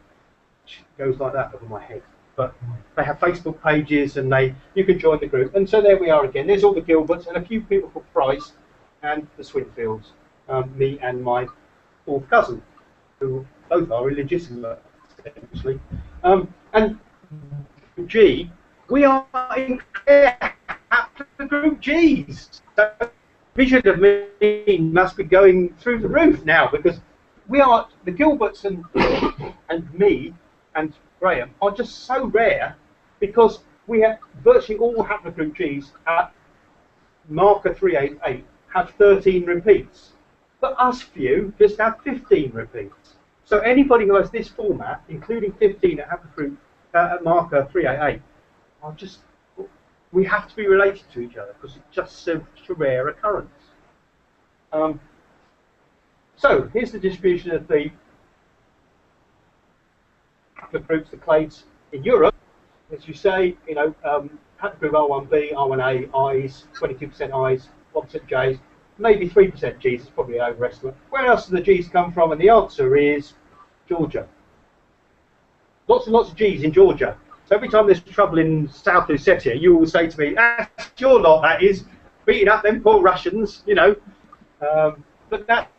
B: Goes like that over my head, but they have Facebook pages, and you can join the group. And so there we are again. There's all the Gilberts and a few people called Price and the Swinfields, me and my fourth cousin, who both are illegitimate, essentially. And G, we are in the group G's. So vision of me must be going through the roof now, because we are the Gilberts and me and Graham, are just so rare because we have virtually all haplogroup Gs at marker 388 have 13 repeats, but us few just have 15 repeats. So anybody who has this format, including 15 at haplogroup at marker 388, are just, we have to be related to each other because it's just such a rare occurrence. So here's the distribution of the haplogroups, the clades in Europe. As you say, you know, haplogroup R1b, R1a, I's, 22% I's, 1% J's, maybe 3% G's, is probably an overestimate. Where else do the G's come from? And the answer is Georgia. Lots and lots of G's in Georgia. So every time there's trouble in South Ossetia, you will say to me, that's your lot, that is, beating up them poor Russians, you know. But that's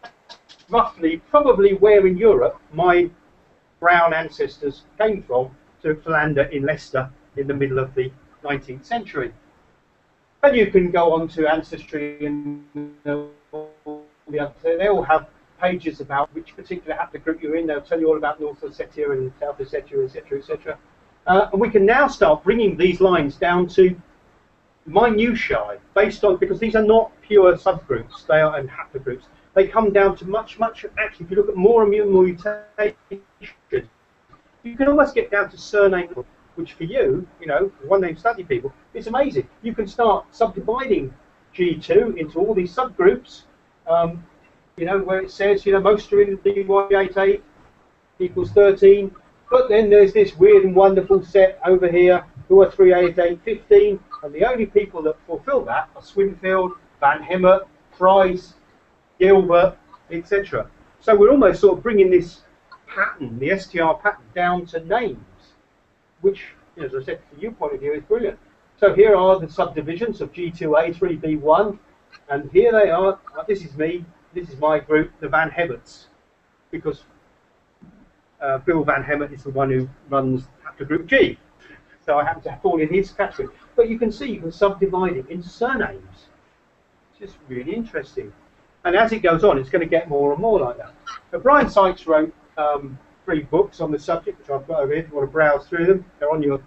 B: roughly, probably where in Europe my brown ancestors came from, to Philander in Leicester in the middle of the 19th century. And you can go on to ancestry and all the other, they all have pages about which particular haplogroup you're in. They'll tell you all about North Ossetia and South Ossetia, etc., etc. And we can now start bringing these lines down to minutiae, based on, because these are not pure subgroups, they are and haplogroups. They come down to much, actually, if you look at more immune mutation, you can almost get down to surname, which for you, you know, one-name study people, it's amazing. You can start subdividing G2 into all these subgroups, you know, where it says, you know, most are in D188 equals 13, but then there's this weird and wonderful set over here who are 388, 15, and the only people that fulfill that are Swinfield, Van Hemert, Price, Gilbert, etc. So we're almost sort of bringing this pattern, the STR pattern, down to names, which, as I said, from your point of view, is brilliant. So here are the subdivisions of G2A, 3B1, and here they are. This is me, this is my group, the Van Hemerts, because Bill Van Hemert is the one who runs haplogroup G. So I happen to fall in his category. But you can see, you can subdivide it into surnames. It's just really interesting. And as it goes on, it's going to get more and more like that. But Brian Sykes wrote 3 books on the subject, which I've got over here if you want to browse through them. They're on your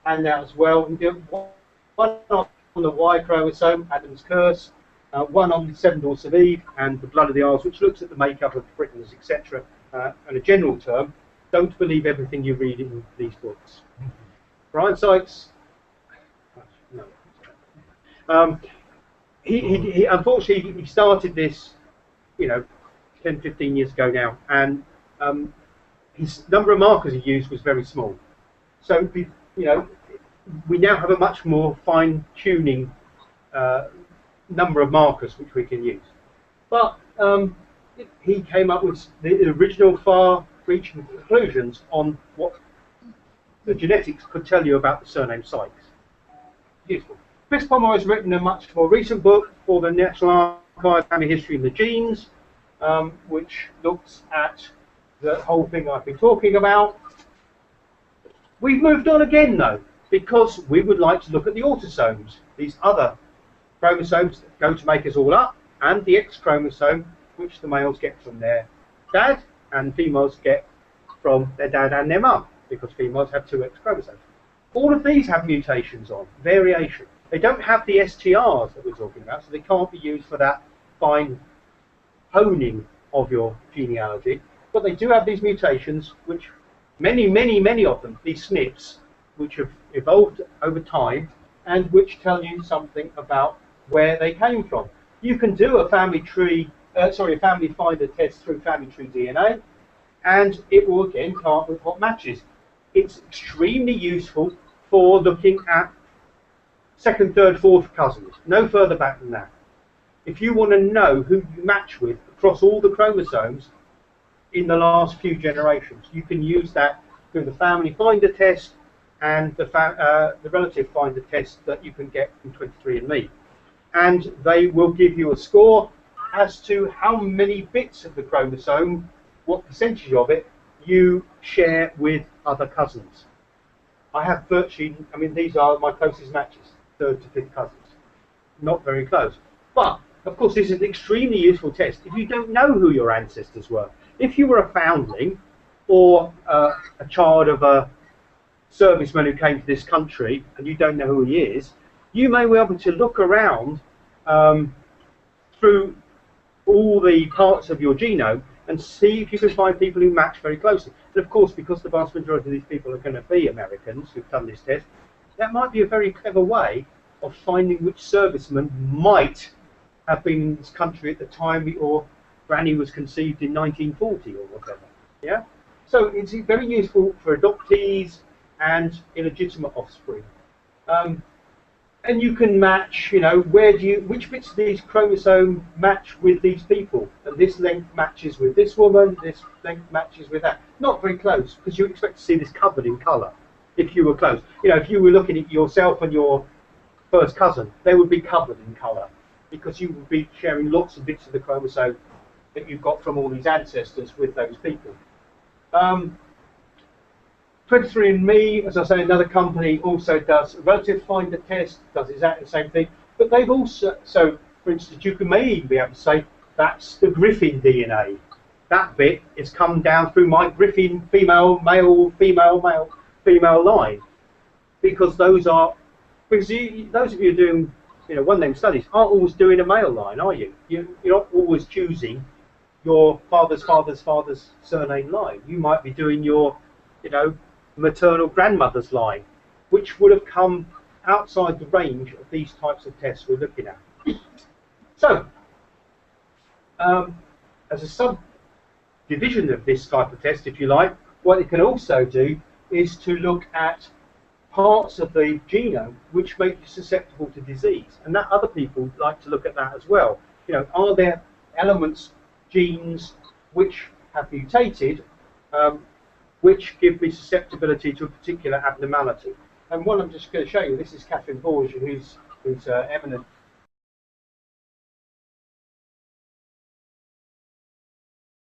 B: handout as well. One on the Y chromosome, Adam's Curse, one on the 7 Daughters of Eve and the Blood of the Isles, which looks at the makeup of Britons, etc. And a general term, don't believe everything you read in these books. Brian Sykes, no. He unfortunately he started this, you know, 10, 15 years ago now, and his number of markers he used was very small. So, you know, we now have a much more fine-tuning number of markers which we can use. But he came up with the original far-reaching conclusions on what the genetics could tell you about the surname Sykes. Useful. Chris Pomeroy has written a much more recent book for the National Archive, Family History and the Genes, which looks at the whole thing I've been talking about. We've moved on again, though, because we would like to look at the autosomes, these other chromosomes that go to make us all up, and the X chromosome, which the males get from their dad, and females get from their dad and their mum, because females have 2 X chromosomes. All of these have mutations on, variation. They don't have the STRs that we're talking about, so they can't be used for that fine honing of your genealogy. But they do have these mutations, which many of them, these SNPs, which have evolved over time and which tell you something about where they came from. You can do a family tree, a family finder test through family tree DNA, and it will again come up with what matches. It's extremely useful for looking at 2nd, 3rd, 4th cousins, no further back than that. If you want to know who you match with across all the chromosomes in the last few generations, you can use that through the family finder test and the relative finder test that you can get from 23andMe. And they will give you a score as to how many bits of the chromosome, what percentage of it, you share with other cousins. I have virtually, I mean, these are my closest matches, 3rd to 5th cousins. Not very close. But, of course, this is an extremely useful test if you don't know who your ancestors were. If you were a foundling or a child of a serviceman who came to this country and you don't know who he is, you may be able to look around through all the parts of your genome and see if you can find people who match very closely. And of course, because the vast majority of these people are going to be Americans who've done this test, that might be a very clever way of finding which serviceman might have been in this country at the time your granny was conceived in 1940 or whatever. Yeah? So it's very useful for adoptees and illegitimate offspring. And you can match, you know, which bits of these chromosomes match with these people. And this length matches with this woman, this length matches with that. Not very close, because you expect to see this covered in colour if you were close. You know, if you were looking at yourself and your first cousin, they would be covered in colour, because you would be sharing lots of bits of the chromosome that you've got from all these ancestors with those people. 23andMe, as I say, another company also does a relative finder test, does exactly the same thing, but they've also, so for instance, you may even be able to say that's the Griffin DNA. That bit is come down through my Griffin female, male, female, male, female line, because those are, because those of you doing, you know, one name studies aren't always doing a male line, are you? You're not always choosing your father's father's father's surname line. You might be doing your, you know, maternal grandmother's line, which would have come outside the range of these types of tests we're looking at. So, as a subdivision of this type of test, if you like, what it can also do is to look at parts of the genome which make you susceptible to disease, and that other people like to look at that as well. You know, are there elements, genes, which have mutated, which give me susceptibility to a particular abnormality. And what I'm just going to show you, this is Catherine Borges, who's eminent